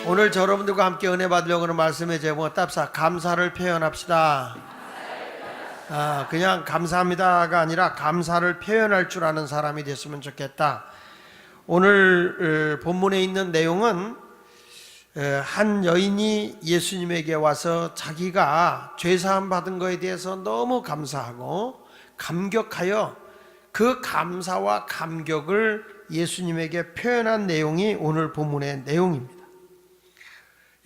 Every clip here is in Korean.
오늘 저 여러분들과 함께 은혜 받으려고 하는 말씀의 제목은 답사 감사를 표현합시다. 그냥 감사합니다가 아니라 감사를 표현할 줄 아는 사람이 됐으면 좋겠다. 오늘 본문에 있는 내용은 한 여인이 예수님에게 와서 자기가 죄사함 받은 것에 대해서 너무 감사하고 감격하여 그 감사와 감격을 예수님에게 표현한 내용이 오늘 본문의 내용입니다.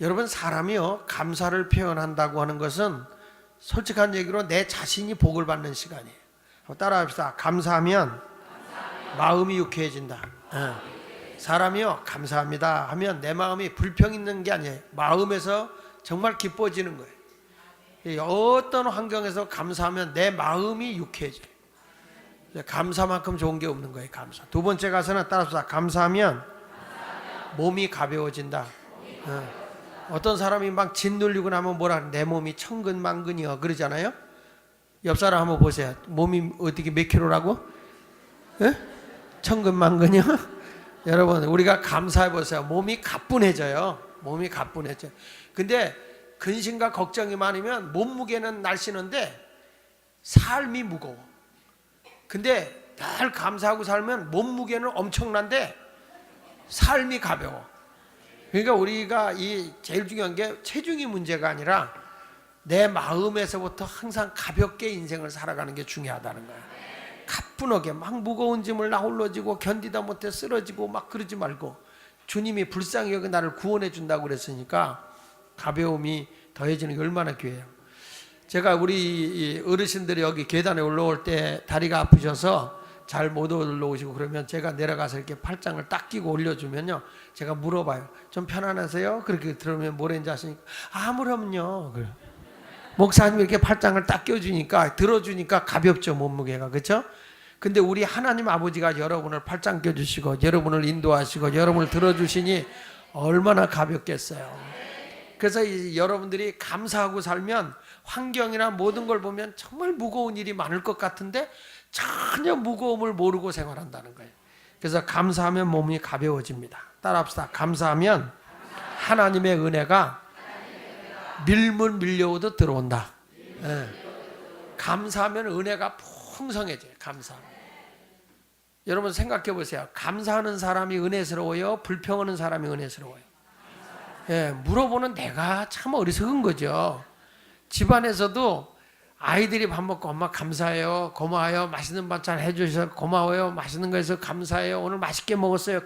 여러분, 사람이요 감사를 표현한다고 하는 것은 솔직한 얘기로 내 자신이 복을 받는 시간이에요. 따라합시다. 감사하면 마음이 유쾌해진다. 사람이요 감사합니다 하면 내 마음이 불평 있는 게 아니에요. 마음에서 정말 기뻐지는 거예요. 어떤 환경에서 감사하면 내 마음이 유쾌해져요. 감사만큼 좋은 게 없는 거예요. 감사. 두 번째 가서는 따라서 감사하면 몸이 가벼워진다. 어떤 사람이 막 짓눌리고 나면 뭐라 내 몸이 천근만근이여 그러잖아요. 옆 사람 한번 보세요. 몸이 어떻게 몇 킬로라고? 천근만근이요? 여러분, 우리가 감사해 보세요. 몸이 가뿐해져요. 몸이 가뿐해져요. 근데 근심과 걱정이 많으면 몸무게는 날씬한데 삶이 무거워. 근데 늘 감사하고 살면 몸무게는 엄청난데 삶이 가벼워. 그러니까 우리가 이 제일 중요한 게 체중이 문제가 아니라 내 마음에서부터 항상 가볍게 인생을 살아가는 게 중요하다는 거야. 가뿐하게 막 무거운 짐을 나 홀로 지고 견디다 못해 쓰러지고 막 그러지 말고 주님이 불쌍히 여기 나를 구원해 준다고 그랬으니까 가벼움이 더해지는 게 얼마나 귀해요. 제가 우리 어르신들이 여기 계단에 올라올 때 다리가 아프셔서 잘 못 올라오시고 그러면 제가 내려가서 이렇게 팔짱을 딱 끼고 올려주면요, 제가 물어봐요. 좀 편안하세요? 그렇게 들으면 뭐랬는지 아시니까 아무렴요. 그래. 목사님이 이렇게 팔짱을 딱 껴주니까 들어주니까 가볍죠, 몸무게가. 그렇죠? 근데 우리 하나님 아버지가 여러분을 팔짱 껴주시고 여러분을 인도하시고 여러분을 들어주시니 얼마나 가볍겠어요. 그래서 여러분들이 감사하고 살면 환경이나 모든 걸 보면 정말 무거운 일이 많을 것 같은데 전혀 무거움을 모르고 생활한다는 거예요. 그래서 감사하면 몸이 가벼워집니다. 따라합시다. 감사하면 하나님의 은혜가 밀물 밀려오듯 들어온다. 감사하면 은혜가 풍성해져요. 감사하면. 여러분 생각해 보세요. 감사하는 사람이 은혜스러워요? 불평하는 사람이 은혜스러워요? 물어보는 내가 참 어리석은 거죠. 집안에서도 아이들이 밥 먹고 엄마 감사해요, 고마워요, 맛있는 반찬 해주셔서 고마워요, 맛있는 거 해서 감사해요, 오늘 맛있게 먹었어요.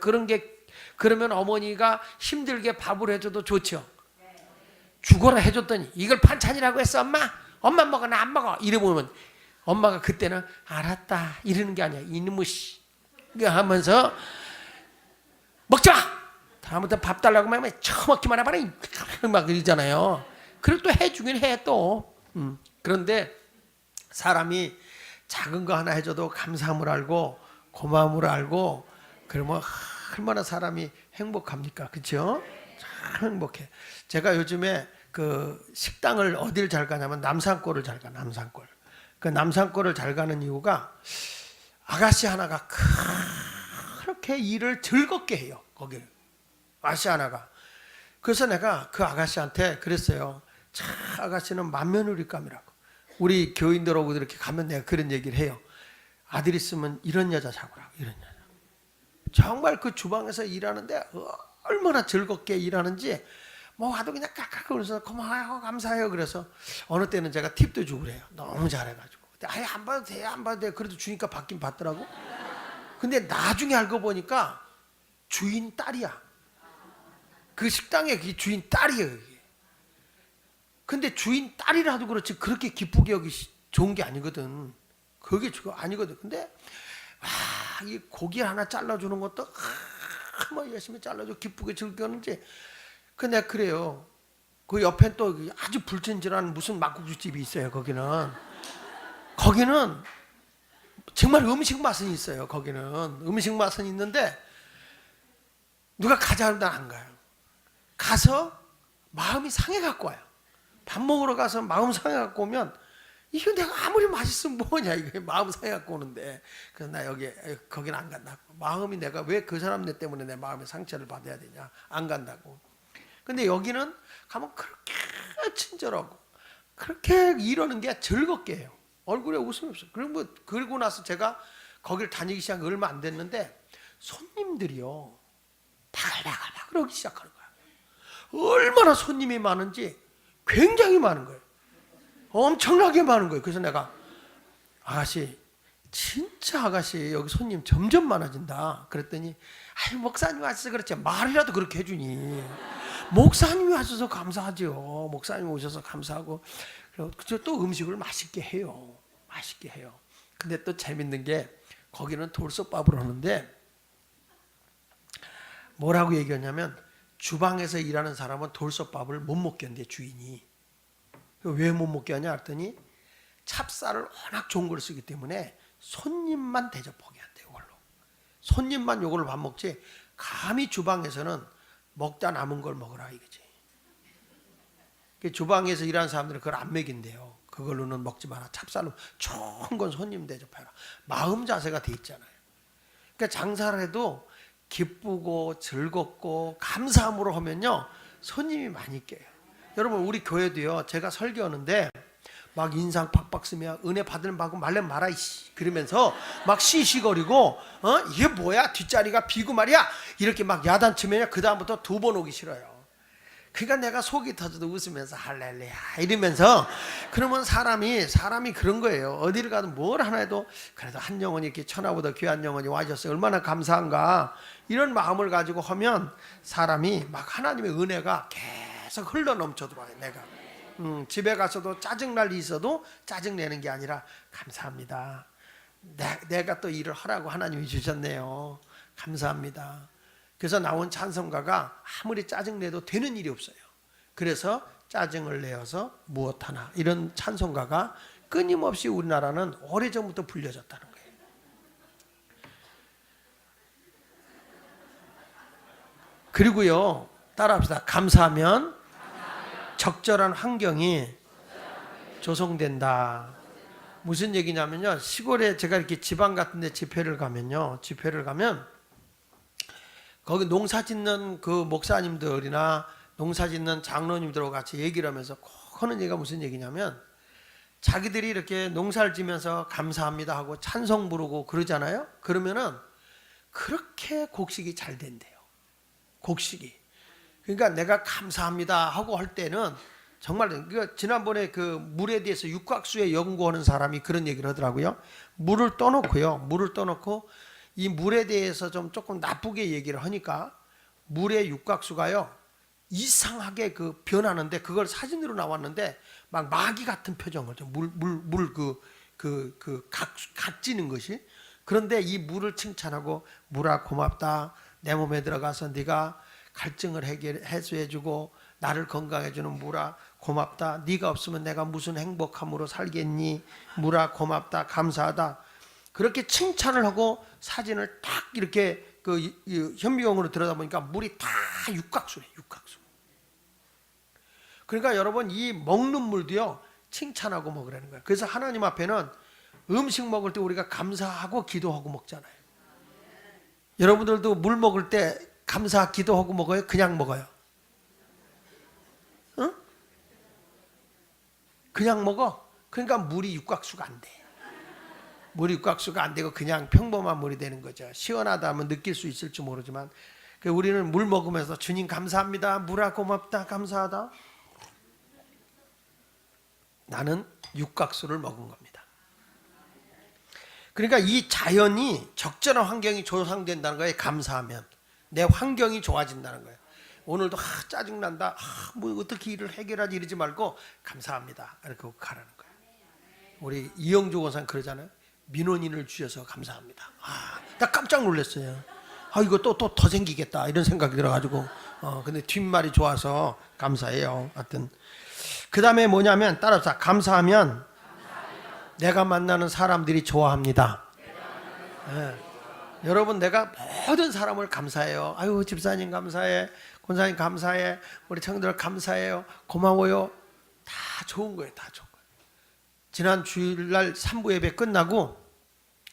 그러면 어머니가 힘들게 밥을 해줘도 좋죠. 죽어라 해줬더니 이걸 반찬이라고 했어 엄마? 엄마 먹어 나 안 먹어 이러면 엄마가 그때는 알았다 이러는 게 아니야. 이놈의 씨 하면서 먹지 마! 다음부터 밥 달라고 하면 처먹기만 해봐라 막 이러잖아요. 그리고 또 해주긴 해 또. 그런데 사람이 작은 거 하나 해줘도 감사함을 알고 고마움을 알고 그러면 얼마나 사람이 행복합니까? 그렇죠? 참 행복해. 제가 요즘에 그 식당을 어딜 잘 가냐면 남산골을 잘 가. 남산골. 그 남산골을 잘 가는 이유가 아가씨 하나가 그렇게 일을 즐겁게 해요. 거기를. 아가씨 하나가. 그래서 내가 그 아가씨한테 그랬어요. 참 아가씨는 만면우리감이라고. 우리 교인들하고 이렇게 가면 내가 그런 얘기를 해요. 아들 있으면 이런 여자 잡으라고. 이런 여자. 정말 그 주방에서 일하는데 얼마나 즐겁게 일하는지 뭐 와도 그냥 깍깍 그러면서 고마워요 감사해요. 그래서 어느 때는 제가 팁도 주고 그래요. 너무 잘해가지고. 아예 안 받아도 돼요 안 받아도 돼요. 그래도 주니까 받긴 받더라고. 근데 나중에 알고 보니까 주인 딸이야. 그 식당의 그 주인 딸이에요. 근데 주인 딸이라도 그렇지 그렇게 기쁘게 여기 좋은 게 아니거든. 그게 아니거든. 근데 이 고기 하나 잘라주는 것도 뭐 열심히 잘라줘 기쁘게 즐겼는지. 근데 그래요. 그 옆에 또 아주 불친절한 무슨 막국수 집이 있어요. 거기는 정말 음식 맛은 있어요. 거기는 음식 맛은 있는데 누가 가자 하면 안 가요. 가서 마음이 상해 갖고 와요. 밥 먹으러 가서 마음 상해 갖고 오면 이거 내가 아무리 맛있으면 뭐냐 이거 마음 상해 갖고 오는데. 그래서 나 거기는 안 간다고. 마음이 내가 왜 그 사람들 때문에 내 마음의 상처를 받아야 되냐. 안 간다고. 근데 여기는 가면 그렇게 친절하고 그렇게 이러는 게 즐겁게 해요. 얼굴에 웃음이 없어요. 그리고 나서 제가 거기를 다니기 시작한 지 얼마 안 됐는데 손님들이요 바글바글 그러기 시작하는 거야. 얼마나 손님이 많은지 굉장히 많은 거예요. 엄청나게 많은 거예요. 그래서 내가 아가씨 진짜 아가씨 여기 손님 점점 많아진다 그랬더니 아유 목사님 와셔서 그렇지 말이라도 그렇게 해주니 목사님이 와셔서 감사하죠. 목사님 오셔서 감사하고 그리고 또 음식을 맛있게 해요. 맛있게 해요. 근데 또 재밌는 게 거기는 돌솥밥을 하는데 뭐라고 얘기하냐면 주방에서 일하는 사람은 돌솥밥을 못 먹게 한대 주인이. 왜 못 먹게 하냐 했더니 찹쌀을 워낙 좋은 걸 쓰기 때문에 손님만 대접하게 한대요. 이걸로 손님만 요걸로 밥 먹지 감히 주방에서는 먹다 남은 걸 먹으라 이거지. 주방에서 일하는 사람들은 그걸 안 먹인대요. 그걸로는 먹지 마라. 찹쌀로 좋은 건 손님 대접해라. 마음 자세가 돼 있잖아요. 그러니까 장사를 해도 기쁘고 즐겁고 감사함으로 하면요 손님이 많이 껴요. 여러분 우리 교회도요 제가 설교하는데 막 인상 팍팍 쓰면 은혜 받을 바고 말래 마라 이씨 그러면서 막 시시거리고 이게 뭐야 뒷자리가 비고 말이야 이렇게 막 야단치면 그 다음부터 두 번 오기 싫어요. 그러니까 내가 속이 터져도 웃으면서 할렐루야 이러면서 그러면 사람이 그런 거예요. 어디를 가든 뭘 하나 해도 그래도 한 영혼이 이렇게 천하보다 귀한 영혼이 와줬어요. 얼마나 감사한가 이런 마음을 가지고 하면 사람이 막 하나님의 은혜가 계속 흘러 넘쳐 들어와요. 내가 집에 가서도 짜증날 일이 있어도 짜증내는 게 아니라 감사합니다. 내가 또 일을 하라고 하나님이 주셨네요. 감사합니다. 그래서 나온 찬송가가 아무리 짜증내도 되는 일이 없어요. 그래서 짜증을 내어서 무엇 하나 이런 찬송가가 끊임없이 우리나라는 오래전부터 불려졌다는 거예요. 그리고요 따라합시다. 감사하면 적절한 환경이 조성된다. 무슨 얘기냐면요 시골에 제가 이렇게 지방 같은 데 집회를 가면 거기 농사 짓는 그 목사님들이나 농사 짓는 장로님들하고 같이 얘기를 하면서 꼭 하는 얘기가 무슨 얘기냐면 자기들이 이렇게 농사를 지면서 감사합니다 하고 찬송 부르고 그러잖아요. 그러면은 그렇게 곡식이 잘 된대요. 곡식이. 그러니까 내가 감사합니다 하고 할 때는 정말 그러니까 지난번에 그 물에 대해서 육각수에 연구하는 사람이 그런 얘기를 하더라고요. 물을 떠놓고 이 물에 대해서 조금 나쁘게 얘기를 하니까 물의 육각수가요 이상하게 그 변하는데 그걸 사진으로 나왔는데 막 마귀 같은 표정을 각지는 것이. 그런데 이 물을 칭찬하고 물아 고맙다. 내 몸에 들어가서 네가 갈증을 해소해주고 나를 건강해주는 물아 고맙다. 네가 없으면 내가 무슨 행복함으로 살겠니. 물아 고맙다. 감사하다. 그렇게 칭찬을 하고 사진을 딱 이렇게 그 현미경으로 들여다보니까 물이 다 육각수래. 육각수. 그러니까 여러분 이 먹는 물도요 칭찬하고 먹으라는 거예요. 그래서 하나님 앞에는 음식 먹을 때 우리가 감사하고 기도하고 먹잖아요. 여러분들도 물 먹을 때 감사 기도하고 먹어요? 그냥 먹어요? 응? 그냥 먹어? 그러니까 물이 육각수가 안 돼. 물이 육각수가 안 되고 그냥 평범한 물이 되는 거죠. 시원하다 하면 느낄 수 있을지 모르지만 우리는 물 먹으면서 주님 감사합니다. 물아 고맙다. 감사하다. 나는 육각수를 먹은 겁니다. 그러니까 이 자연이 적절한 환경이 조성된다는 거에 감사하면 내 환경이 좋아진다는 거예요. 오늘도 짜증난다. 뭐 어떻게 일을 해결하지 이러지 말고 감사합니다. 이렇게 가라는 거예요. 우리 이영주 원사님 그러잖아요. 민원인을 주셔서 감사합니다. 나 깜짝 놀랐어요. 이거 또 더 생기겠다 이런 생각이 들어가지고 근데 뒷말이 좋아서 감사해요. 하여튼 그 다음에 뭐냐면 따라서 감사하면 내가 만나는 사람들이 좋아합니다. 여러분 내가 모든 사람을 감사해요. 아유 집사님 감사해. 권사님 감사해. 우리 청들 감사해요. 고마워요. 다 좋은 거예요. 다 좋은 거예요. 지난 주일날 3부 예배 끝나고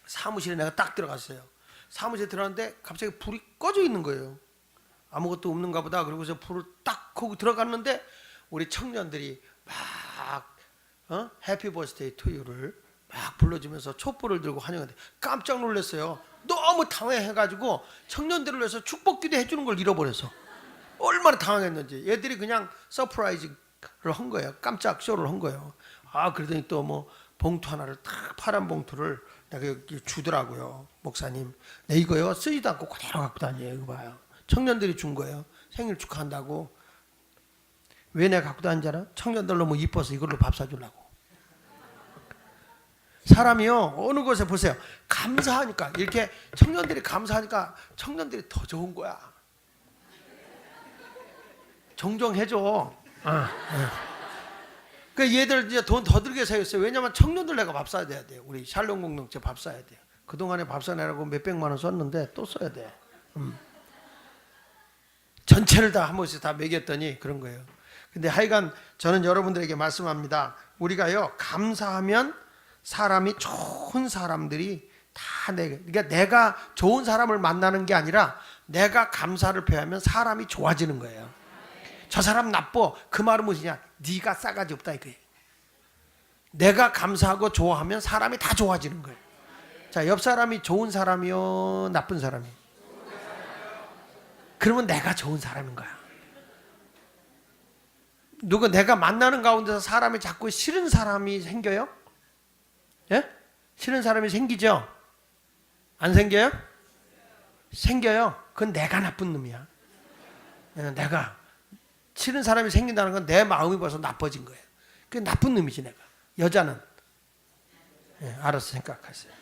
사무실에 내가 딱 들어갔어요. 사무실에 들어갔는데 갑자기 불이 꺼져 있는 거예요. 아무것도 없는가 보다. 그러고서 불을 딱 하고 들어갔는데 우리 청년들이 막 해피 버스데이 투 유를 막 불러주면서 촛불을 들고 환영하는데 깜짝 놀랐어요. 너무 당황해가지고 청년들을 위해서 축복기도 해주는 걸 잃어버려서 얼마나 당황했는지. 얘들이 그냥 서프라이즈를 한 거예요. 깜짝 쇼를 한 거예요. 그러더니 또 뭐 봉투 하나를 딱 파란 봉투를 내가 주더라고요. 목사님, 내 이거요 쓰지도 않고 그대로 갖고 다녀요. 이거 봐요. 청년들이 준 거예요. 생일 축하한다고. 왜 내가 갖고 다니는지 알아? 청년들 너무 이뻐서 이걸로 밥 사주려고. 사람이요 어느 곳에 보세요. 감사하니까, 이렇게 청년들이 감사하니까 청년들이 더 좋은 거야. 종종 해줘. 그 얘들 이제 돈 더 들게 사였어요. 왜냐면 청년들 내가 밥 사야 돼요. 우리 샬롬 공동체 밥 사야 돼요. 그동안에 밥 사내라고 몇백만 원 썼는데 또 써야 돼. 전체를 다 한 번씩 다 먹였더니 그런 거예요. 근데 하여간 저는 여러분들에게 말씀합니다. 우리가요 감사하면 사람이 좋은 사람들이 다 그러니까 내가 좋은 사람을 만나는 게 아니라 내가 감사를 표하면 사람이 좋아지는 거예요. 저 사람 나빠. 그 말은 무엇이냐? 네가 싸가지 없다 이거예요. 내가 감사하고 좋아하면 사람이 다 좋아지는 거예요. 자, 옆 사람이 좋은 사람이요, 나쁜 사람이요? 그러면 내가 좋은 사람인 거야. 누가 내가 만나는 가운데서 사람이 자꾸 싫은 사람이 생겨요? 예? 싫은 사람이 생기죠? 안 생겨요? 생겨요. 그건 내가 나쁜 놈이야. 내가 싫은 사람이 생긴다는 건 내 마음이 벌써 나빠진 거예요. 그게 나쁜 놈이지 내가. 여자는 알아서 생각하세요.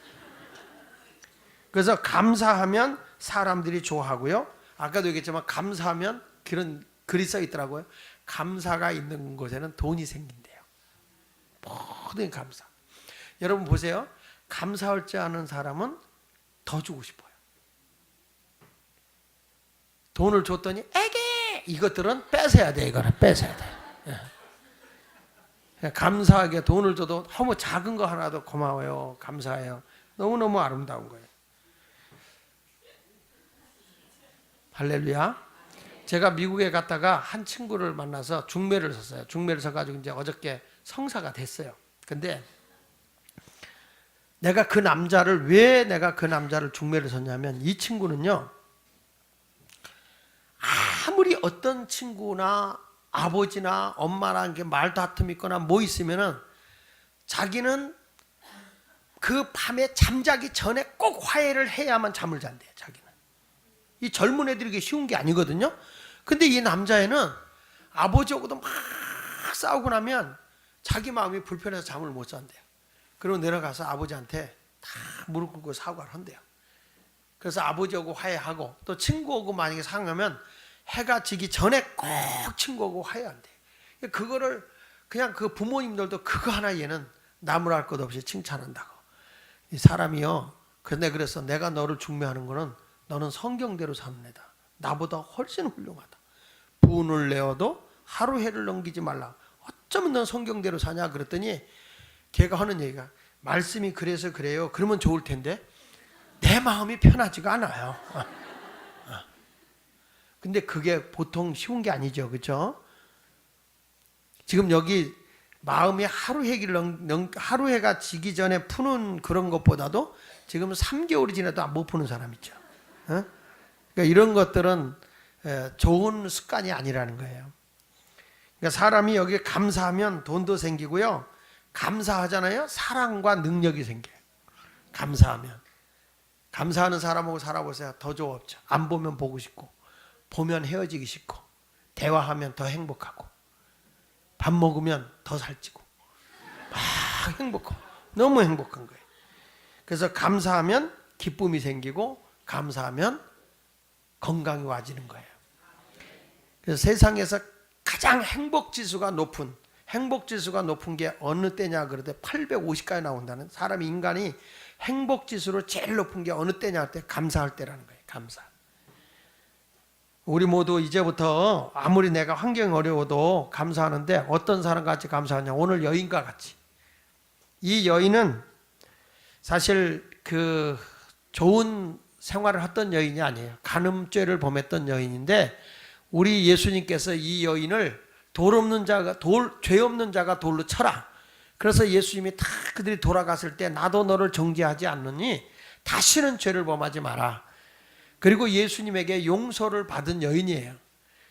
그래서 감사하면 사람들이 좋아하고요. 아까도 얘기했지만 감사하면 그런 글이 써 있더라고요. 감사가 있는 곳에는 돈이 생긴대요. 모든 감사. 여러분 보세요. 감사할 줄 아는 사람은 더 주고 싶어요. 돈을 줬더니 에게 이것들은 뺏어야 돼. 이거는 뺏어야 돼. 감사하게 돈을 줘도 너무 작은 거 하나도 고마워요. 감사해요. 너무너무 아름다운 거예요. 할렐루야. 제가 미국에 갔다가 한 친구를 만나서 중매를 섰어요. 중매를 서가지고 이제 어저께 성사가 됐어요. 근데 왜 내가 그 남자를 중매를 섰냐면 이 친구는요. 아무리 어떤 친구나 아버지나 엄마랑 말다툼 있거나 뭐 있으면은 자기는 그 밤에 잠자기 전에 꼭 화해를 해야만 잠을 잔대요. 자기는. 이 젊은 애들이 쉬운 게 아니거든요. 근데 이 남자애는 아버지하고도 막 싸우고 나면 자기 마음이 불편해서 잠을 못 잔대요. 그리고 내려가서 아버지한테 다 무릎 꿇고 사과를 한대요. 그래서 아버지하고 화해하고 또 친구하고 만약에 상하면 해가 지기 전에 꼭 친구하고 화해한대. 그거를 그냥 그 부모님들도 그거 하나 얘는 나무랄 것 없이 칭찬한다고. 이 사람이요. 그래서 내가 너를 중매하는 거는 너는 성경대로 사는 애다. 나보다 훨씬 훌륭하다. 분을 내어도 하루 해를 넘기지 말라. 어쩌면 넌 성경대로 사냐 그랬더니 걔가 하는 얘기가 말씀이 그래서 그래요. 그러면 좋을 텐데 내 마음이 편하지가 않아요. 근데 그게 보통 쉬운 게 아니죠. 그렇죠? 지금 여기 마음이 하루해가 지기 전에 푸는 그런 것보다도 지금 3개월이 지나도 못 푸는 사람 있죠. 그러니까 이런 것들은 좋은 습관이 아니라는 거예요. 그러니까 사람이 여기 감사하면 돈도 생기고요. 감사하잖아요. 사랑과 능력이 생겨요. 감사하면. 감사하는 사람하고 살아보세요. 더 좋아 없죠. 안 보면 보고 싶고 보면 헤어지기 싫고 대화하면 더 행복하고 밥 먹으면 더 살찌고 막 행복하고 너무 행복한 거예요. 그래서 감사하면 기쁨이 생기고 감사하면 건강이 와지는 거예요. 그래서 세상에서 가장 행복지수가 높은 게 어느 때냐 그럴 때 850까지 나온다는 인간이 행복지수로 제일 높은 게 어느 때냐 할 때 감사할 때라는 거예요. 감사. 우리 모두 이제부터 아무리 내가 환경이 어려워도 감사하는데 어떤 사람과 같이 감사하냐. 오늘 여인과 같이. 이 여인은 사실 그 좋은 생활을 했던 여인이 아니에요. 간음죄를 범했던 여인인데 우리 예수님께서 이 여인을 죄 없는 자가 돌로 쳐라. 그래서 예수님이 다 그들이 돌아갔을 때 나도 너를 정죄하지 않느니 다시는 죄를 범하지 마라. 그리고 예수님에게 용서를 받은 여인이에요.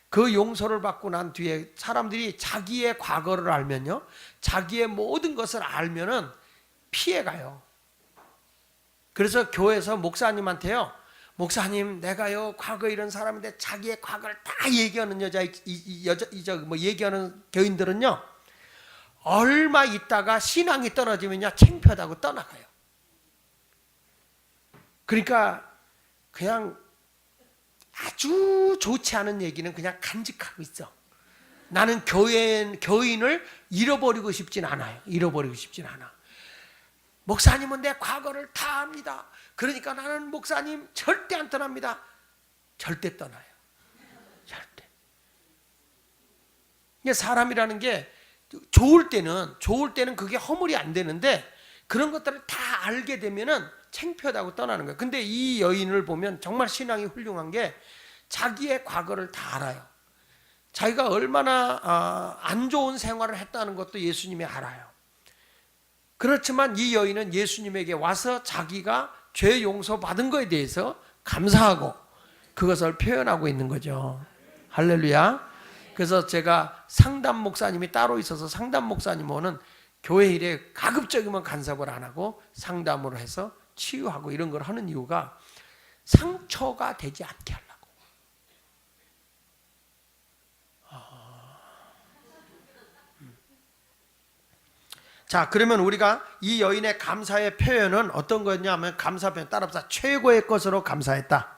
그 용서를 받고 난 뒤에 사람들이 자기의 과거를 알면요, 자기의 모든 것을 알면은 피해가요. 그래서 교회에서 목사님한테요, 목사님, 내가요 과거 이런 사람인데 자기의 과거를 다 얘기하는 얘기하는 교인들은요, 얼마 있다가 신앙이 떨어지면요 창피하다고 떠나가요. 그러니까 그냥 아주 좋지 않은 얘기는 그냥 간직하고 있어. 나는 교인을 잃어버리고 싶진 않아요. 잃어버리고 싶진 않아. 목사님은 내 과거를 다 압니다. 그러니까 나는 목사님 절대 안 떠납니다. 절대 떠나요. 절대. 이게 사람이라는 게 좋을 때는 그게 허물이 안 되는데 그런 것들을 다 알게 되면은 창피하다고 떠나는 거예요. 근데 이 여인을 보면 정말 신앙이 훌륭한 게 자기의 과거를 다 알아요. 자기가 얼마나 안 좋은 생활을 했다는 것도 예수님이 알아요. 그렇지만 이 여인은 예수님에게 와서 자기가 죄 용서 받은 것에 대해서 감사하고 그것을 표현하고 있는 거죠. 할렐루야. 그래서 제가 상담 목사님이 따로 있어서 상담 목사님은 교회 일에 가급적이면 간섭을 안 하고 상담으로 해서 치유하고 이런 걸 하는 이유가 상처가 되지 않게 하려고. 자, 그러면 우리가 이 여인의 감사의 표현은 어떤 거였냐면, 감사 표현 따라합시다. 최고의 것으로 감사했다.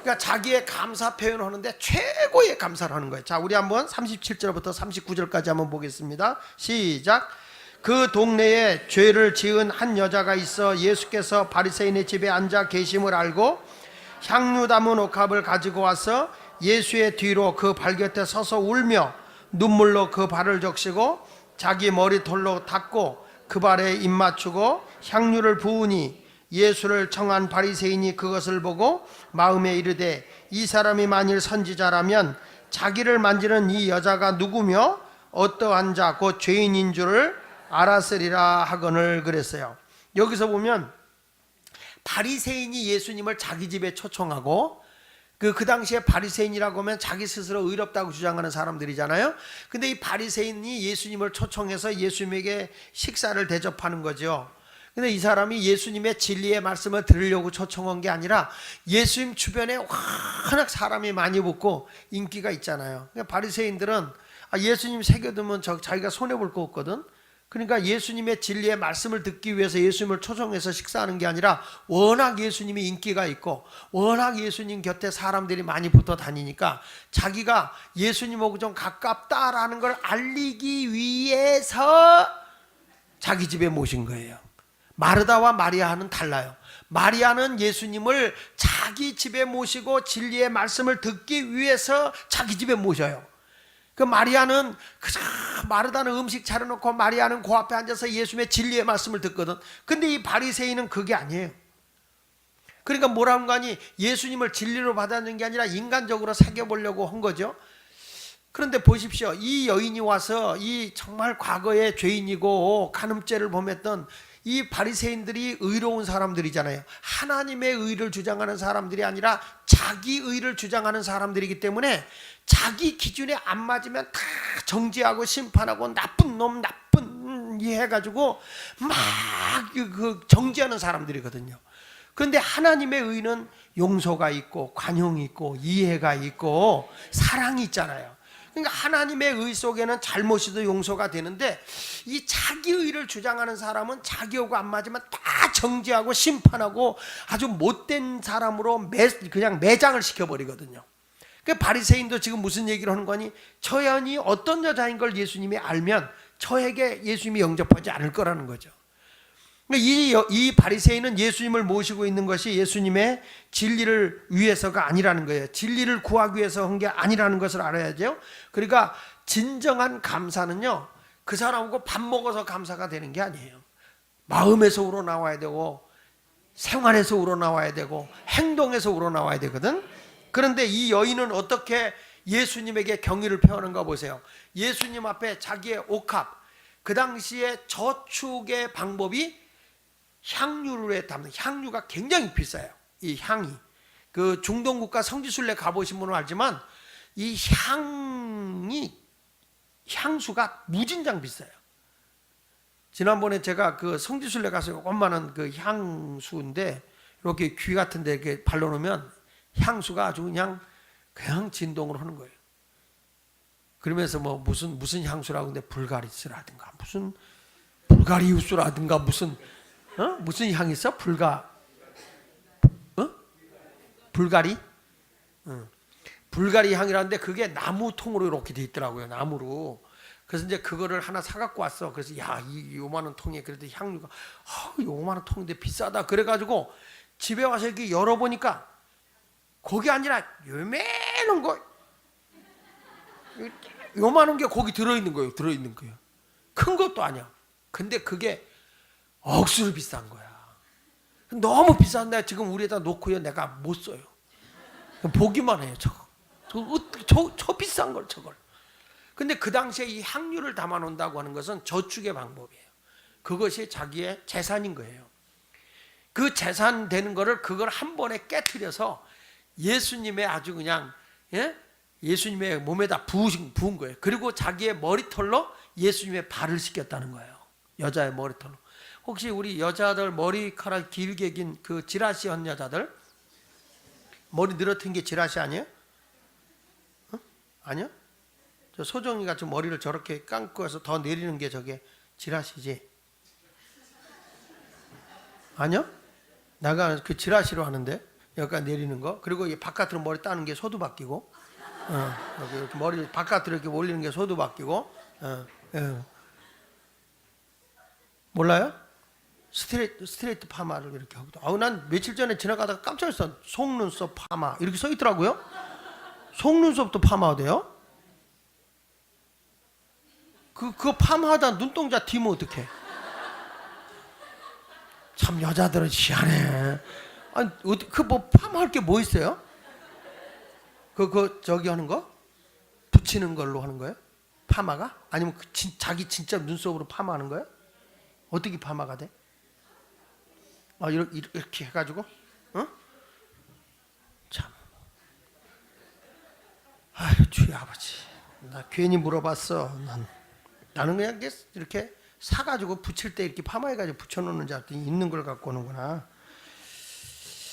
그러니까 자기의 감사 표현을 하는데 최고의 감사를 하는 거예요. 자, 우리 한번 37절부터 39절까지 한번 보겠습니다. 시작. 그 동네에 죄를 지은 한 여자가 있어 예수께서 바리새인의 집에 앉아 계심을 알고 향유 담은 옥합을 가지고 와서 예수의 뒤로 그 발 곁에 서서 울며 눈물로 그 발을 적시고 자기 머리털로 닦고 그 발에 입 맞추고 향유를 부으니 예수를 청한 바리새인이 그것을 보고 마음에 이르되 이 사람이 만일 선지자라면 자기를 만지는 이 여자가 누구며 어떠한 자 곧 죄인인 줄을 알았으리라 하거늘 그랬어요. 여기서 보면 바리새인이 예수님을 자기 집에 초청하고 그 당시에 바리새인이라고 하면 자기 스스로 의롭다고 주장하는 사람들이잖아요. 근데 이 바리새인이 예수님을 초청해서 예수님에게 식사를 대접하는 거죠. 근데 이 사람이 예수님의 진리의 말씀을 들으려고 초청한 게 아니라 예수님 주변에 워낙 사람이 많이 붙고 인기가 있잖아요. 그러니까 바리새인들은 예수님 새겨두면 자기가 손해볼 거 없거든. 그러니까 예수님의 진리의 말씀을 듣기 위해서 예수님을 초청해서 식사하는 게 아니라 워낙 예수님이 인기가 있고 워낙 예수님 곁에 사람들이 많이 붙어 다니니까 자기가 예수님하고 좀 가깝다라는 걸 알리기 위해서 자기 집에 모신 거예요. 마르다와 마리아는 달라요. 마리아는 예수님을 자기 집에 모시고 진리의 말씀을 듣기 위해서 자기 집에 모셔요. 그 마리아는 그저 마르다는 음식 차려놓고 마리아는 그 앞에 앉아서 예수님의 진리의 말씀을 듣거든. 근데 이 바리새인은 그게 아니에요. 그러니까 뭐라는 거 아니, 예수님을 진리로 받아들인 게 아니라 인간적으로 새겨보려고 한 거죠. 그런데 보십시오. 이 여인이 와서 이 정말 과거의 죄인이고 간음죄를 범했던 이 바리새인들이 의로운 사람들이잖아요. 하나님의 의를 주장하는 사람들이 아니라 자기 의를 주장하는 사람들이기 때문에 자기 기준에 안 맞으면 다 정죄하고 심판하고 나쁜 놈 나쁜 이 해가지고 막 정죄하는 사람들이거든요. 그런데 하나님의 의는 용서가 있고 관용이 있고 이해가 있고 사랑이 있잖아요. 그러니까 하나님의 의 속에는 잘못이도 용서가 되는데 이 자기 의를 주장하는 사람은 자기하고 안 맞으면 다 정죄하고 심판하고 아주 못된 사람으로 그냥 매장을 시켜버리거든요. 그 바리새인도 지금 무슨 얘기를 하는 거니? 저 여인이 어떤 여자인 걸 예수님이 알면 저에게 예수님이 영접하지 않을 거라는 거죠. 이 바리새인은 예수님을 모시고 있는 것이 예수님의 진리를 위해서가 아니라는 거예요. 진리를 구하기 위해서 한 게 아니라는 것을 알아야죠. 그러니까 진정한 감사는요, 그 사람하고 밥 먹어서 감사가 되는 게 아니에요. 마음에서 우러나와야 되고 생활에서 우러나와야 되고 행동에서 우러나와야 되거든. 그런데 이 여인은 어떻게 예수님에게 경의를 표하는가 보세요. 예수님 앞에 자기의 옥합, 그 당시에 저축의 방법이 향유를 담는, 향유가 굉장히 비싸요. 이 향이, 그 중동 국가 성지순례 가보신 분은 알지만 이 향수가 무진장 비싸요. 지난번에 제가 그 성지순례 가서 요만한 그 향수인데 이렇게 귀 같은 데 이렇게 발라놓으면 향수가 아주 그냥 진동을 하는 거예요. 그러면서 뭐 무슨 향수라고, 근데 불가리스라든가 무슨 불가리우스라든가 무슨 향이 있어? 불가리? 불가리 향이라는데 그게 나무통으로 이렇게 돼 있더라고요. 나무로. 그래서 이제 그거를 하나 사갖고 왔어. 그래서 이 요만한 통에 그래도 향유가 요만한 통인데 비싸다. 그래가지고 집에 와서 이렇게 열어보니까 거기 아니라 요만한 거, 요만한 게 거기 들어있는 거예요. 큰 것도 아니야. 근데 그게 억수로 비싼 거야. 너무 비싼데 지금 우리에다 놓고요, 내가 못 써요. 보기만 해요. 저 비싼 걸, 저걸. 근데 그 당시에 이 향유를 담아 놓는다고 하는 것은 저축의 방법이에요. 그것이 자기의 재산인 거예요. 그 재산 되는 거를 그걸 한 번에 깨트려서 예수님의 아주 그냥, 예수님의 몸에다 부은 거예요. 그리고 자기의 머리털로 예수님의 발을 씻겼다는 거예요. 여자의 머리털로. 혹시 우리 여자들 머리카락 길게 긴 그 지라시 한 여자들, 머리 늘어뜨린 게 지라시 아니에요? 아니요? 저 소정이가 지금 머리를 저렇게 감고 해서 더 내리는 게 저게 지라시지? 아니요? 내가 그 지라시로 하는데 여기까지 내리는 거. 그리고 이 바깥으로 머리 따는 게 소두바뀌고, 이렇게 머리 바깥으로 이렇게 올리는 게 소두바뀌고, 몰라요? 스트레이트 파마를 이렇게 하고. 난 며칠 전에 지나가다가 깜짝 놀랐어. 속눈썹 파마 이렇게 써 있더라고요. 속눈썹도 파마가 돼요? 그거 파마하다 눈동자 뒤면 어떡해? 참 여자들은 희한해. 아니, 뭐 파마할 게 뭐 있어요? 저기 하는 거? 붙이는 걸로 하는 거예요? 파마가? 아니면 자기 진짜 눈썹으로 파마하는 거예요? 어떻게 파마가 돼? 이렇게 해가지고, 참. 아유, 주의 아버지. 나 괜히 물어봤어. 나는 그냥 이렇게 사가지고 붙일 때 이렇게 파마해가지고 붙여놓는 줄 알았더니 있는 걸 갖고 오는구나.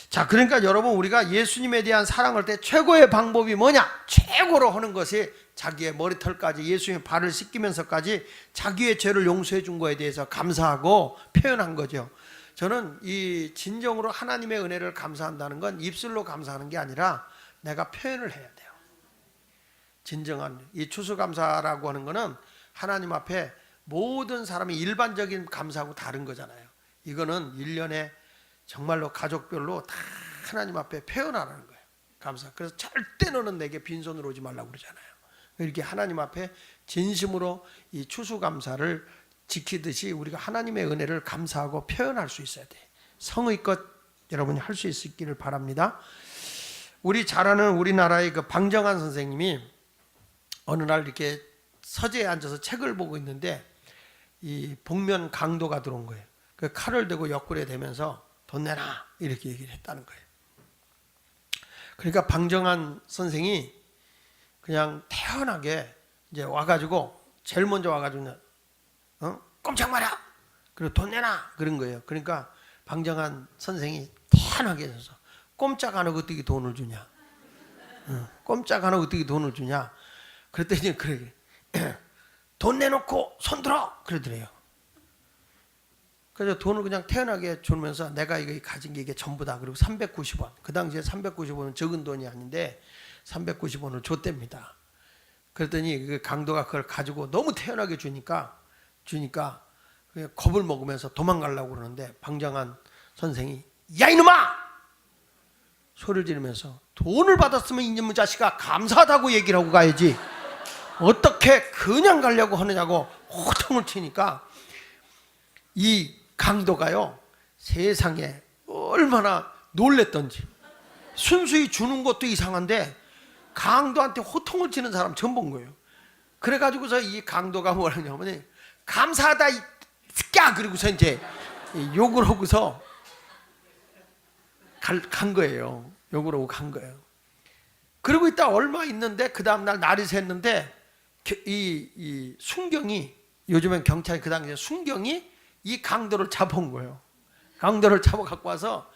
자, 그러니까 여러분, 우리가 예수님에 대한 사랑할 때 최고의 방법이 뭐냐? 최고로 하는 것이 자기의 머리털까지 예수님의 발을 씻기면서까지 자기의 죄를 용서해 준 거에 대해서 감사하고 표현한 거죠. 저는 이 진정으로 하나님의 은혜를 감사한다는 건 입술로 감사하는 게 아니라 내가 표현을 해야 돼요. 진정한 이 추수감사라고 하는 거는 하나님 앞에 모든 사람이 일반적인 감사하고 다른 거잖아요. 이거는 1년에 정말로 가족별로 다 하나님 앞에 표현하라는 거예요. 감사. 그래서 절대 너는 내게 빈손으로 오지 말라고 그러잖아요. 이렇게 하나님 앞에 진심으로 이 추수감사를 지키듯이 우리가 하나님의 은혜를 감사하고 표현할 수 있어야 돼. 성의껏 여러분이 할 수 있기를 바랍니다. 우리 잘 아는 우리나라의 그 방정환 선생님이 어느 날 이렇게 서재에 앉아서 책을 보고 있는데 이 복면 강도가 들어온 거예요. 그 칼을 대고 옆구리에 대면서 돈 내놔 이렇게 얘기를 했다는 거예요. 그러니까 방정환 선생이 그냥 태연하게 이제 와가지고 제일 먼저 와가지고 꼼짝 마라. 그리고 돈 내놔 그런 거예요. 그러니까 방정환 선생이 태연하게 해서 꼼짝 안 하고 어떻게 돈을 주냐? 꼼짝 안 하고 어떻게 돈을 주냐? 그랬더니 그러게 돈 내놓고 손 들어 그러더래요. 그래서 돈을 그냥 태연하게 주면서 내가 이거 가진 게 이게 전부다. 그리고 390원. 그 당시에 390원은 적은 돈이 아닌데 390원을 줬답니다. 그랬더니 그 강도가 그걸 가지고 너무 태연하게 주니까 그냥 겁을 먹으면서 도망가려고 그러는데 방정환 선생이 야 이놈아! 소리를 지르면서 돈을 받았으면 이놈의 자식아 감사하다고 얘기를 하고 가야지 어떻게 그냥 가려고 하느냐고 호통을 치니까 이 강도가요 세상에 얼마나 놀랬던지 순수히 주는 것도 이상한데 강도한테 호통을 치는 사람 처음 본 거예요. 그래가지고서 이 강도가 뭐라냐면 감사하다 이 새끼야, 그리고서 이제 욕을 하고서 간 거예요. 욕을 하고 간 거예요. 그러고 있다 얼마 있는데 그 다음날 날이 샜는데 이 순경이, 요즘엔 경찰이 그 당시에 순경이 이 강도를 잡아온 거예요. 강도를 잡아 갖고 와서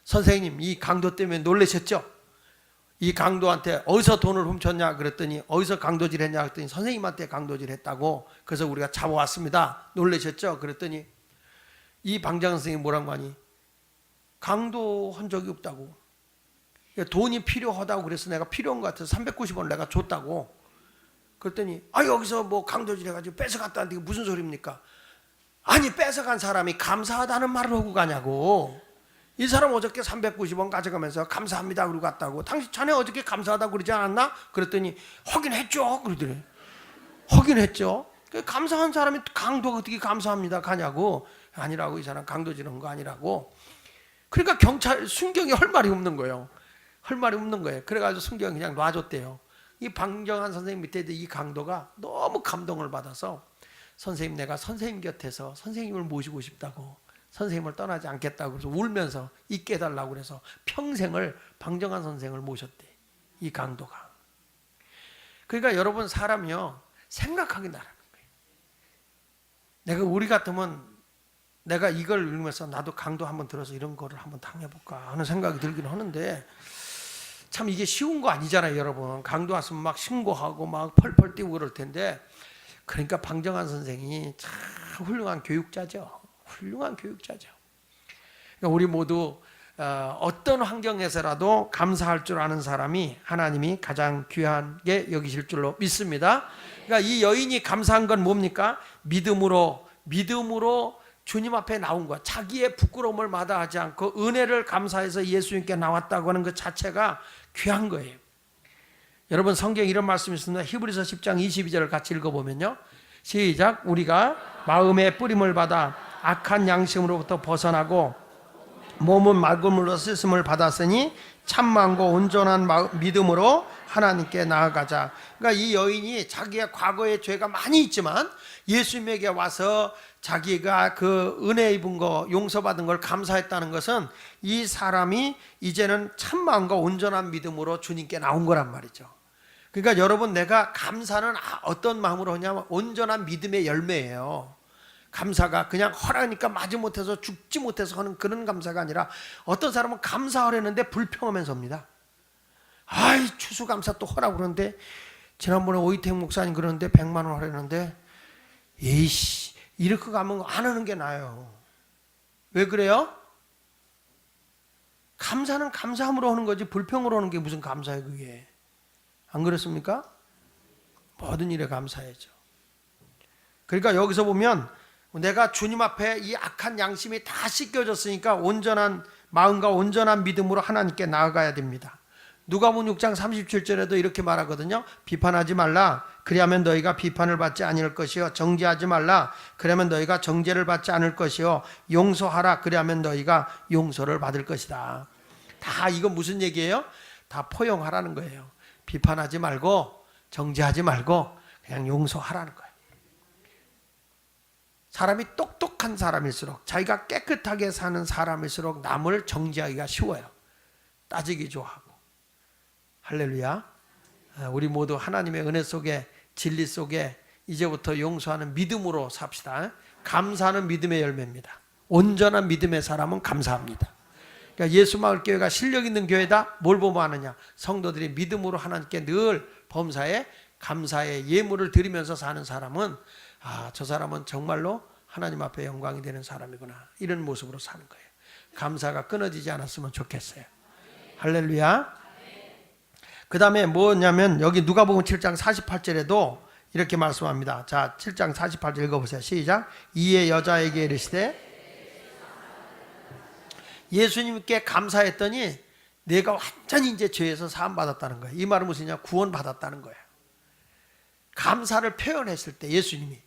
선생님 이 강도 때문에 놀라셨죠? 이 강도한테 어디서 돈을 훔쳤냐 그랬더니 어디서 강도질 했냐 그랬더니 선생님한테 강도질 했다고, 그래서 우리가 잡아왔습니다. 놀라셨죠? 그랬더니 이 방장 선생님이 뭐라고 하니 강도한 적이 없다고, 돈이 필요하다고 그래서 내가 필요한 것 같아서 390원 내가 줬다고. 그랬더니 여기서 뭐 강도질 해가지고 뺏어갔다는데 이게 무슨 소리입니까? 아니 뺏어간 사람이 감사하다는 말을 하고 가냐고. 이 사람 어저께 390원 가져가면서 감사합니다 그러고 갔다고. 당신 자네 어저께 감사하다고 그러지 않았나? 그랬더니 확인했죠 그러더래. 확인했죠. 감사한 사람이 강도가 어떻게 감사합니다 가냐고. 아니라고, 이 사람 강도질한 거 아니라고. 그러니까 경찰 순경이 할 말이 없는 거예요. 할 말이 없는 거예요. 그래가지고 순경이 그냥 놔줬대요. 이 방정환 선생님 밑에 이 강도가 너무 감동을 받아서 선생님 내가 선생님 곁에서 선생님을 모시고 싶다고, 선생님을 떠나지 않겠다고 그래서 울면서 있게 해달라고 그래서 평생을 방정환 선생을 모셨대, 이 강도가. 그러니까 여러분 사람이요 생각하기 나라는 거예요. 내가 우리 같으면 내가 이걸 읽으면서 나도 강도 한번 들어서 이런 거를 한번 당해볼까 하는 생각이 들긴 하는데 참 이게 쉬운 거 아니잖아요 여러분. 강도 왔으면 막 신고하고 막 펄펄 뛰고 그럴 텐데, 그러니까 방정환 선생이 참 훌륭한 교육자죠. 훌륭한 교육자죠. 그러니까 우리 모두 어떤 환경에서라도 감사할 줄 아는 사람이 하나님이 가장 귀하게 여기실 줄로 믿습니다. 그러니까 이 여인이 감사한 건 뭡니까? 믿음으로 주님 앞에 나온 것, 자기의 부끄러움을 마다하지 않고 은혜를 감사해서 예수님께 나왔다고 하는 것 자체가 귀한 거예요. 여러분 성경에 이런 말씀이 있습니다. 히브리서 10장 22절을 같이 읽어보면요, 시작. 우리가 마음의 뿌림을 받아 악한 양심으로부터 벗어나고 몸은 맑은 물로 씻음을 받았으니 참만고 온전한 믿음으로 하나님께 나아가자. 그러니까 이 여인이 자기의 과거의 죄가 많이 있지만 예수님에게 와서 자기가 그 은혜 입은 거, 용서받은 걸 감사했다는 것은 이 사람이 이제는 참마음과 온전한 믿음으로 주님께 나온 거란 말이죠. 그러니까 여러분 내가 감사는 어떤 마음으로 하냐면 온전한 믿음의 열매예요. 감사가 그냥 허라니까 마지 못해서 죽지 못해서 하는 그런 감사가 아니라, 어떤 사람은 감사하려는데 불평하면서 합니다. 아이 추수감사 또 하라고 그러는데, 지난번에 오이택 목사님 그러는데 100만 원 하려는데 에이씨 이렇게 가면 안 하는 게 나아요. 왜 그래요? 감사는 감사함으로 하는 거지 불평으로 하는 게 무슨 감사예요 그게. 안 그렇습니까? 모든 일에 감사해야죠. 그러니까 여기서 보면 내가 주님 앞에 이 악한 양심이 다 씻겨졌으니까 온전한 마음과 온전한 믿음으로 하나님께 나아가야 됩니다. 누가복음 6장 37절에도 이렇게 말하거든요. 비판하지 말라. 그리하면 너희가 비판을 받지 아니할 것이요. 정죄하지 말라. 그러면 너희가 정죄를 받지 않을 것이요. 용서하라. 그리하면 너희가 용서를 받을 것이다. 다 이거 무슨 얘기예요? 다 포용하라는 거예요. 비판하지 말고 정죄하지 말고 그냥 용서하라는 거예요. 사람이 똑똑한 사람일수록, 자기가 깨끗하게 사는 사람일수록 남을 정죄하기가 쉬워요. 따지기 좋아하고. 할렐루야. 우리 모두 하나님의 은혜 속에, 진리 속에 이제부터 용서하는 믿음으로 삽시다. 감사하는 믿음의 열매입니다. 온전한 믿음의 사람은 감사합니다. 그러니까 예수마을교회가 실력 있는 교회다. 뭘 보면 아느냐? 성도들이 믿음으로 하나님께 늘 범사에 감사의 예물을 드리면서 사는 사람은 저 사람은 정말로 하나님 앞에 영광이 되는 사람이구나, 이런 모습으로 사는 거예요. 감사가 끊어지지 않았으면 좋겠어요. 할렐루야. 그 다음에 뭐냐면 여기 누가복음 7장 48절에도 이렇게 말씀합니다. 자, 7장 48절 읽어보세요. 시작. 이에 여자에게 이르시되, 예수님께 감사했더니 내가 완전히 이제 죄에서 사함 받았다는 거예요. 이 말은 무엇이냐? 구원 받았다는 거예요. 감사를 표현했을 때 예수님이,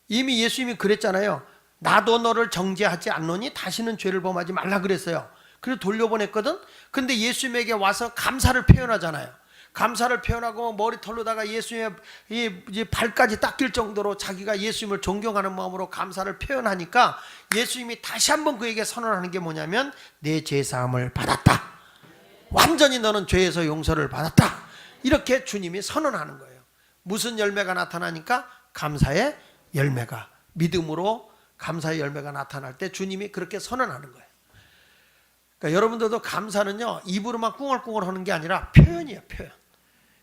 이미 예수님이 그랬잖아요. 나도 너를 정죄하지 않노니 다시는 죄를 범하지 말라 그랬어요. 그래서 돌려보냈거든. 근데 예수님에게 와서 감사를 표현하잖아요. 감사를 표현하고 머리털로다가 예수님의 이 발까지 닦일 정도로 자기가 예수님을 존경하는 마음으로 감사를 표현하니까 예수님이 다시 한번 그에게 선언하는 게 뭐냐면 내 죄사함을 받았다. 완전히 너는 죄에서 용서를 받았다. 이렇게 주님이 선언하는 거예요. 무슨 열매가 나타나니까 감사의 열매가, 믿음으로 감사의 열매가 나타날 때 주님이 그렇게 선언하는 거예요. 그러니까 여러분들도 감사는요 입으로만 꿍얼꿍얼 하는 게 아니라 표현이에요. 표현.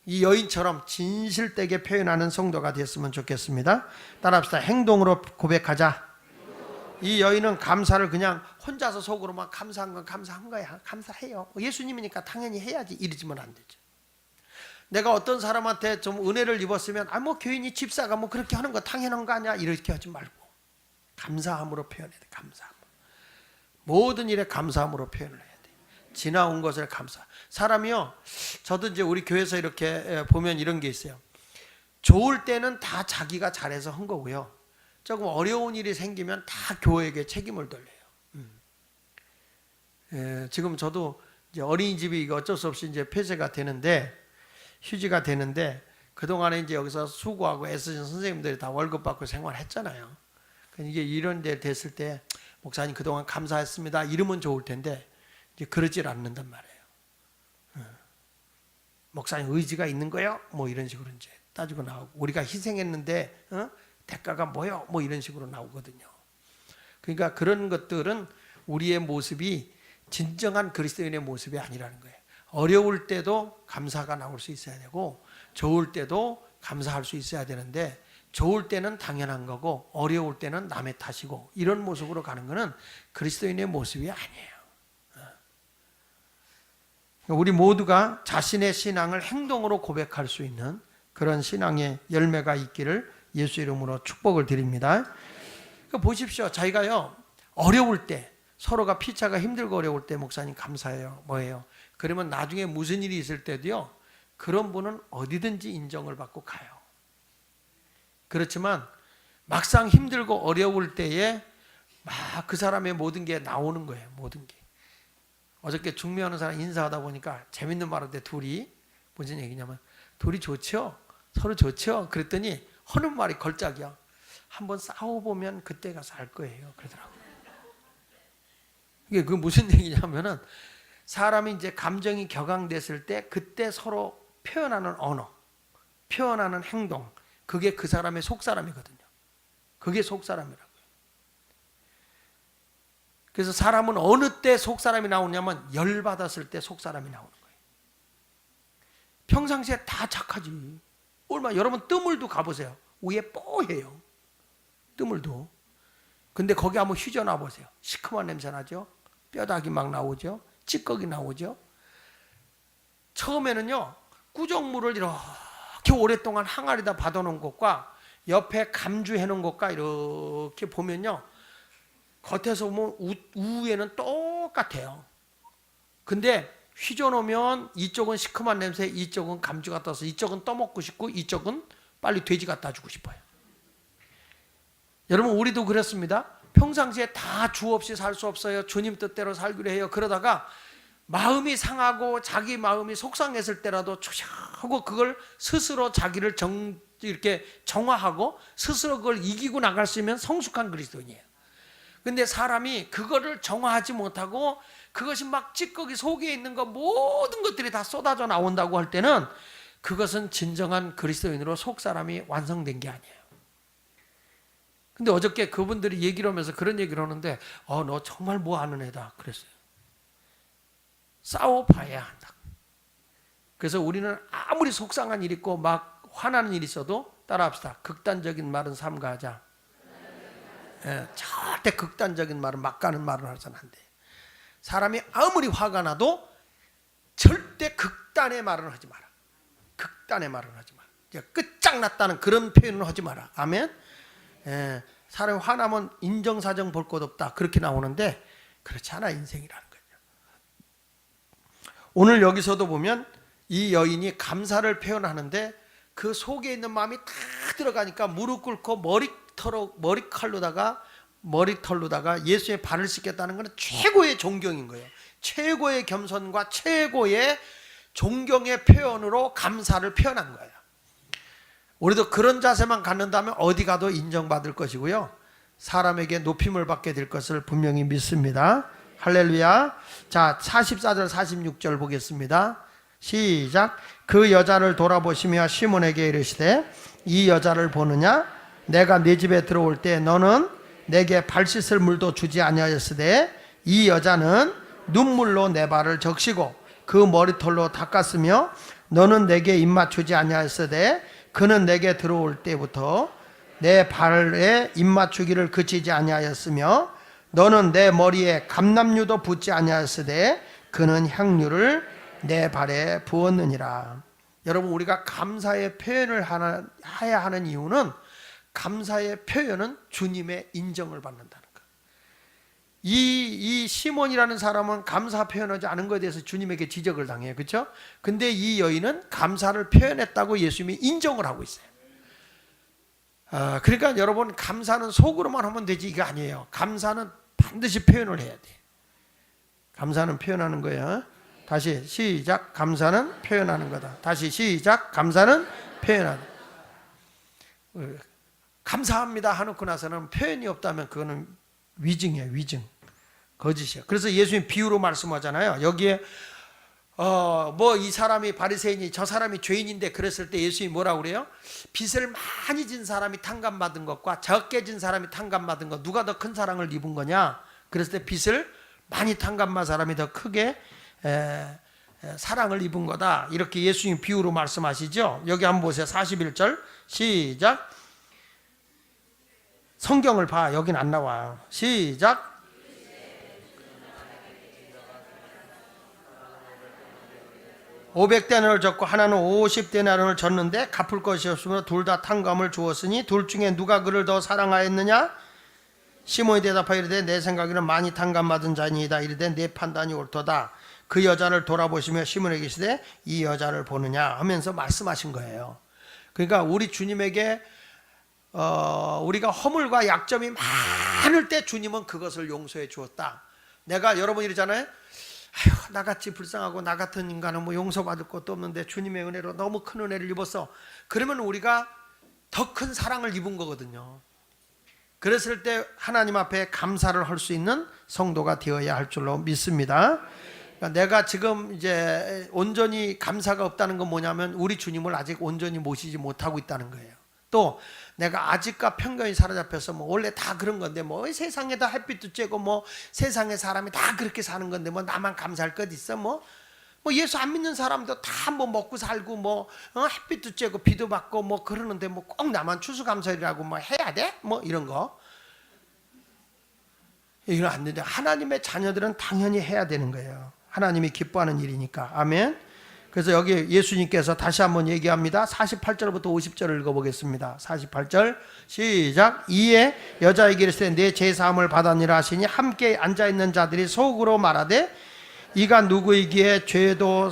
이 여인처럼 진실되게 표현하는 성도가 됐으면 좋겠습니다. 따라합시다. 행동으로 고백하자. 이 여인은 감사를 그냥 혼자서 속으로만 감사한 건 감사한 거야. 감사해요. 예수님이니까 당연히 해야지. 이러지면 안 되죠. 내가 어떤 사람한테 좀 은혜를 입었으면 뭐 교인이 집사가 뭐 그렇게 하는 거 당연한 거 아니야. 이렇게 하지 말고 감사함으로 표현해야 돼. 감사함. 모든 일에 감사함으로 표현을 해야 돼. 지나온 것을 감사. 사람이요, 저도 이제 우리 교회에서 이렇게 보면 이런 게 있어요. 좋을 때는 다 자기가 잘해서 한 거고요. 조금 어려운 일이 생기면 다 교회에게 책임을 돌려요. 지금 저도 이제 어린이집이 어쩔 수 없이 이제 폐쇄가 되는데, 휴지가 되는데, 그동안에 이제 여기서 수고하고 애쓰신 선생님들이 다 월급 받고 생활했잖아요. 이게 이런 데 됐을 때, 목사님 그동안 감사했습니다. 이러면 좋을 텐데, 이제 그러질 않는단 말이에요. 목사님 의지가 있는 거요? 뭐 이런 식으로 이제 따지고 나오고, 우리가 희생했는데, 대가가 뭐요? 뭐 이런 식으로 나오거든요. 그러니까 그런 것들은 우리의 모습이 진정한 그리스도인의 모습이 아니라는 거예요. 어려울 때도 감사가 나올 수 있어야 되고, 좋을 때도 감사할 수 있어야 되는데, 좋을 때는 당연한 거고 어려울 때는 남의 탓이고, 이런 모습으로 가는 것은 그리스도인의 모습이 아니에요. 우리 모두가 자신의 신앙을 행동으로 고백할 수 있는 그런 신앙의 열매가 있기를 예수 이름으로 축복을 드립니다. 그러니까 보십시오. 자기가요 어려울 때, 서로가 피차가 힘들고 어려울 때 목사님 감사해요. 뭐예요? 그러면 나중에 무슨 일이 있을 때도요, 그런 분은 어디든지 인정을 받고 가요. 그렇지만 막상 힘들고 어려울 때에 막 그 사람의 모든 게 나오는 거예요. 모든 게. 어저께 중매하는 사람 인사하다 보니까 재밌는 말 하는데, 둘이 무슨 얘기냐면, 둘이 좋죠? 서로 좋죠? 그랬더니 하는 말이 걸작이야. 한번 싸워보면 그때 가서 알 거예요. 그러더라고요. 이게 그 무슨 얘기냐면은, 사람이 이제 감정이 격앙됐을 때 그때 서로 표현하는 언어, 표현하는 행동, 그게 그 사람의 속사람이거든요. 그게 속사람이라고요. 그래서 사람은 어느 때 속사람이 나오냐면 열받았을 때 속사람이 나오는 거예요. 평상시에 다 착하지. 얼마나, 여러분 뜨물도 가보세요. 위에 뽀해요. 뜨물도. 근데 거기 한번 휘저나 보세요. 시큼한 냄새 나죠? 뼈다귀 막 나오죠? 찌꺼기 나오죠? 처음에는요, 꾸정물을 이렇게 오랫동안 항아리에다 받아놓은 것과 옆에 감주해 놓은 것과 이렇게 보면요, 겉에서 보면 우에는 똑같아요. 근데 휘저놓으면 이쪽은 시큼한 냄새, 이쪽은 감주 같아서 이쪽은 떠먹고 싶고 이쪽은 빨리 돼지 갖다 주고 싶어요. 여러분, 우리도 그렇습니다. 평상시에 다 주 없이 살 수 없어요. 주님 뜻대로 살기로 해요. 그러다가 마음이 상하고 자기 마음이 속상했을 때라도 하고 그걸 스스로 자기를 이렇게 정화하고 스스로 그걸 이기고 나갈 수 있으면 성숙한 그리스도인이에요. 근데 사람이 그거를 정화하지 못하고 그것이 막 찌꺼기 속에 있는 거 모든 것들이 다 쏟아져 나온다고 할 때는 그것은 진정한 그리스도인으로 속 사람이 완성된 게 아니에요. 근데 어저께 그분들이 얘기를 하면서 그런 얘기를 하는데, 너 정말 뭐 아는 애다 그랬어요. 싸워봐야 한다. 그래서 우리는 아무리 속상한 일 있고 막 화나는 일 있어도 따라합시다. 극단적인 말은 삼가하자. 절대 극단적인 말은 막 가는 말을 하서는 안 돼. 사람이 아무리 화가 나도 절대 극단의 말을 하지 마라. 극단의 말을 하지 마라. 끝장났다는 그런 표현을 하지 마라. 아멘. 사람이 화나면 인정사정 볼 것 없다 그렇게 나오는데, 그렇지 않아. 인생이라는 거죠. 오늘 여기서도 보면 이 여인이 감사를 표현하는데 그 속에 있는 마음이 다 들어가니까 무릎 꿇고 머리털로다가 예수의 발을 씻겠다는 것은 최고의 존경인 거예요. 최고의 겸손과 최고의 존경의 표현으로 감사를 표현한 거예요. 우리도 그런 자세만 갖는다면 어디 가도 인정받을 것이고요, 사람에게 높임을 받게 될 것을 분명히 믿습니다. 할렐루야. 자, 44절 46절 보겠습니다. 시작. 그 여자를 돌아보시며 시몬에게 이르시되 이 여자를 보느냐? 내가 네 집에 들어올 때 너는 내게 발 씻을 물도 주지 아니하였으되 이 여자는 눈물로 내 발을 적시고 그 머리털로 닦았으며 너는 내게 입맞추지 아니하였으되 그는 내게 들어올 때부터 내 발에 입맞추기를 그치지 아니하였으며 너는 내 머리에 감람유도 붓지 아니하였으되 그는 향유를 내 발에 부었느니라. 여러분, 우리가 감사의 표현을 해야 하는 이유는 감사의 표현은 주님의 인정을 받는다는 것. 이 시몬이라는 사람은 감사 표현하지 않은 것에 대해서 주님에게 지적을 당해요. 그렇죠? 근데 이 여인은 감사를 표현했다고 예수님이 인정을 하고 있어요. 그러니까 여러분, 감사는 속으로만 하면 되지 이게 아니에요. 감사는 반드시 표현을 해야 돼. 감사는 표현하는 거예요. 다시 시작. 감사는 표현하는 거다. 다시 시작. 감사는 표현하는. 감사합니다 하놓고 나서는 표현이 없다면 그거는 위증이에요. 위증. 거짓이에요. 그래서 예수님 비유로 말씀하잖아요. 여기에 뭐 이 사람이 바리새인이 저 사람이 죄인인데 그랬을 때 예수님이 뭐라고 그래요? 빚을 많이 진 사람이 탕감받은 것과 적게 진 사람이 탕감받은 것, 누가 더 큰 사랑을 입은 거냐? 그랬을 때 빚을 많이 탕감받은 사람이 더 크게 사랑을 입은 거다. 이렇게 예수님 비유로 말씀하시죠. 여기 한번 보세요. 41절 시작. 성경을 봐. 여긴 안 나와요. 시작. 500데나리온을 졌고 하나는 50데나리온을 졌는데 갚을 것이 없으므로 둘 다 탕감을 주었으니 둘 중에 누가 그를 더 사랑하였느냐? 시몬이 대답하여 이르되 내 생각에는 많이 탕감받은 자니이다. 이르되 내 판단이 옳도다. 그 여자를 돌아보시며 시몬에게 계시되 이 여자를 보느냐 하면서 말씀하신 거예요. 그러니까 우리 주님에게 우리가 허물과 약점이 많을 때 주님은 그것을 용서해 주었다. 내가 여러분 이러잖아요. 아휴, 나같이 불쌍하고 나 같은 인간은 뭐 용서받을 것도 없는데 주님의 은혜로 너무 큰 은혜를 입었어. 그러면 우리가 더 큰 사랑을 입은 거거든요. 그랬을 때 하나님 앞에 감사를 할 수 있는 성도가 되어야 할 줄로 믿습니다. 그러니까 내가 지금 이제 온전히 감사가 없다는 건 뭐냐면 우리 주님을 아직 온전히 모시지 못하고 있다는 거예요. 또 내가 아직과 편견이 사로잡혀서 뭐 원래 다 그런 건데 뭐 세상에다 햇빛도 쬐고 뭐 세상의 사람이 다 그렇게 사는 건데 뭐 나만 감사할 것 있어? 뭐 예수 안 믿는 사람도 다 뭐 먹고 살고 뭐 햇빛도 쬐고 비도 맞고 뭐 그러는데 뭐 꼭 나만 추수감사일이라고 뭐 해야 돼? 뭐 이런 거 이건 안 되는데 하나님의 자녀들은 당연히 해야 되는 거예요. 하나님이 기뻐하는 일이니까. 아멘. 그래서 여기 예수님께서 다시 한번 얘기합니다. 48절부터 50절을 읽어보겠습니다. 48절 시작. 이에 여자에게 이르시되 내 죄사함을 받았니라 하시니 함께 앉아있는 자들이 속으로 말하되 이가 누구이기에 죄도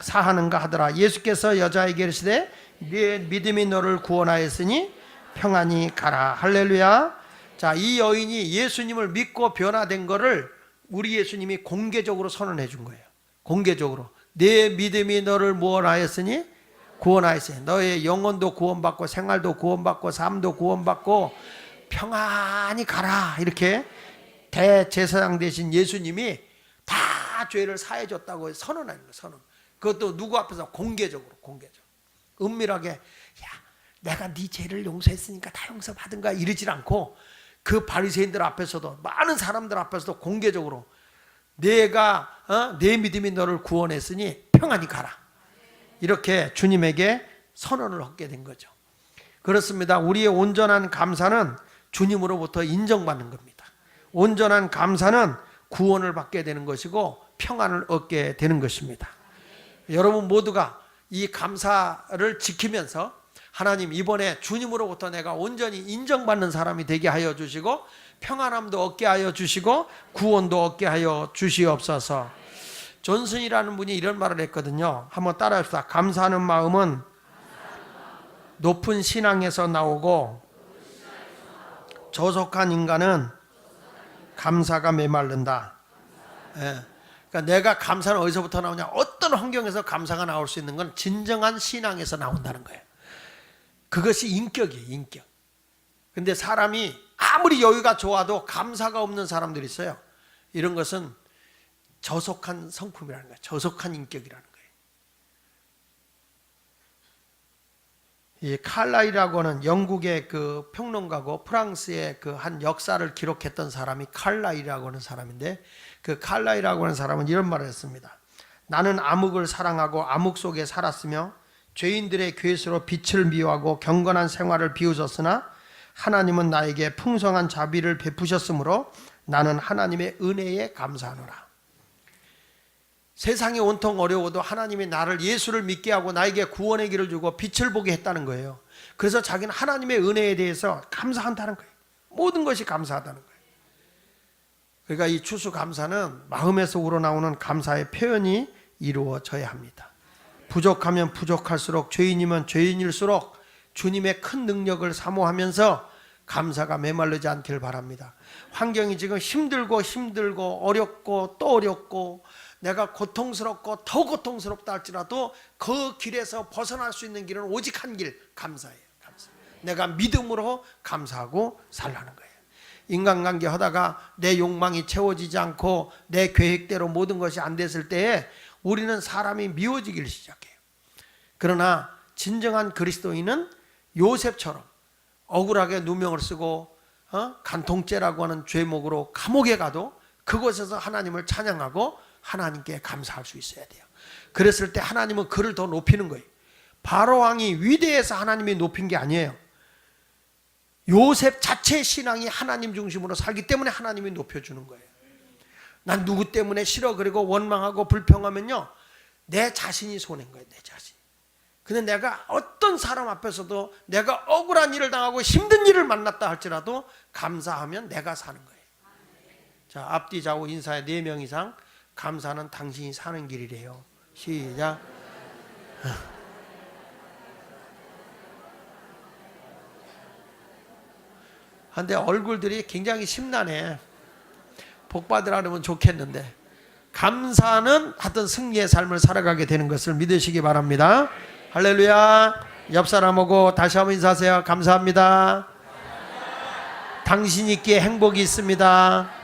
사하는가 하더라. 예수께서 여자에게 이르시되 네 믿음이 너를 구원하였으니 평안히 가라. 할렐루야. 자, 이 여인이 예수님을 믿고 변화된 거를 우리 예수님이 공개적으로 선언해 준 거예요. 공개적으로. 내 믿음이 너를 무엇하였으니 구원하였으니 너의 영혼도 구원받고 생활도 구원받고 삶도 구원받고 평안히 가라. 이렇게 대제사장 되신 예수님이 다 죄를 사해 줬다고 선언하는 거예요. 선언. 그것도 누구 앞에서 공개적으로 은밀하게 야 내가 네 죄를 용서했으니까 다 용서받은 거야 이러질 않고 그 바리새인들 앞에서도 많은 사람들 앞에서도 공개적으로 내가 내 믿음이 너를 구원했으니 평안히 가라. 이렇게 주님에게 선언을 하게 된 거죠. 그렇습니다. 우리의 온전한 감사는 주님으로부터 인정받는 겁니다. 온전한 감사는 구원을 받게 되는 것이고 평안을 얻게 되는 것입니다. 여러분 모두가 이 감사를 지키면서 하나님 이번에 주님으로부터 내가 온전히 인정받는 사람이 되게 하여 주시고 평안함도 얻게 하여 주시고 구원도 얻게 하여 주시옵소서. 존슨이라는 분이 이런 말을 했거든요. 한번 따라합시다. 감사하는 마음은 높은 신앙에서 나오고 저속한 인간은 감사가 메말른다. 예. 그러니까 내가 감사는 어디서부터 나오냐? 어떤 환경에서 감사가 나올 수 있는 건 진정한 신앙에서 나온다는 거예요. 그것이 인격이에요, 인격. 근데 사람이 아무리 여유가 좋아도 감사가 없는 사람들이 있어요. 이런 것은 저속한 성품이라는 거예요. 저속한 인격이라는 거예요. 이 칼라이라고 하는 영국의 그 평론가고 프랑스의 그 한 역사를 기록했던 사람이 칼라이라고 하는 사람인데, 그 칼라이라고 하는 사람은 이런 말을 했습니다. 나는 암흑을 사랑하고 암흑 속에 살았으며 죄인들의 괴수로 빛을 미워하고 경건한 생활을 비웃었으나 하나님은 나에게 풍성한 자비를 베푸셨으므로 나는 하나님의 은혜에 감사하노라. 세상이 온통 어려워도 하나님이 나를 예수를 믿게 하고 나에게 구원의 길을 주고 빛을 보게 했다는 거예요. 그래서 자기는 하나님의 은혜에 대해서 감사한다는 거예요. 모든 것이 감사하다는 거예요. 그러니까 이 추수감사는 마음에서 우러나오는 감사의 표현이 이루어져야 합니다. 부족하면 부족할수록, 죄인이면 죄인일수록 주님의 큰 능력을 사모하면서 감사가 메말르지 않길 바랍니다. 환경이 지금 힘들고 어렵고 또 어렵고 내가 고통스럽고 더 고통스럽다 할지라도 그 길에서 벗어날 수 있는 길은 오직 한 길, 감사예요. 감사. 내가 믿음으로 감사하고 살라는 거예요. 인간관계 하다가 내 욕망이 채워지지 않고 내 계획대로 모든 것이 안 됐을 때에 우리는 사람이 미워지기 시작해요. 그러나 진정한 그리스도인은 요셉처럼 억울하게 누명을 쓰고 간통죄라고 하는 죄목으로 감옥에 가도 그곳에서 하나님을 찬양하고 하나님께 감사할 수 있어야 돼요. 그랬을 때 하나님은 그를 더 높이는 거예요. 바로왕이 위대해서 하나님이 높인 게 아니에요. 요셉 자체의 신앙이 하나님 중심으로 살기 때문에 하나님이 높여주는 거예요. 난 누구 때문에 싫어 그리고 원망하고 불평하면요, 내 자신이 손해인 거예요. 내 자신. 근데 내가 어떤 사람 앞에서도 내가 억울한 일을 당하고 힘든 일을 만났다 할지라도 감사하면 내가 사는 거예요. 자, 앞뒤 좌우 인사에 4명 이상 감사는 당신이 사는 길이래요. 시작. 근데 얼굴들이 굉장히 심란해. 복 받으라면 좋겠는데, 감사는 하여튼 승리의 삶을 살아가게 되는 것을 믿으시기 바랍니다. 할렐루야. 옆 사람하고 다시 한번 인사하세요. 감사합니다. 당신 있기에 행복이 있습니다.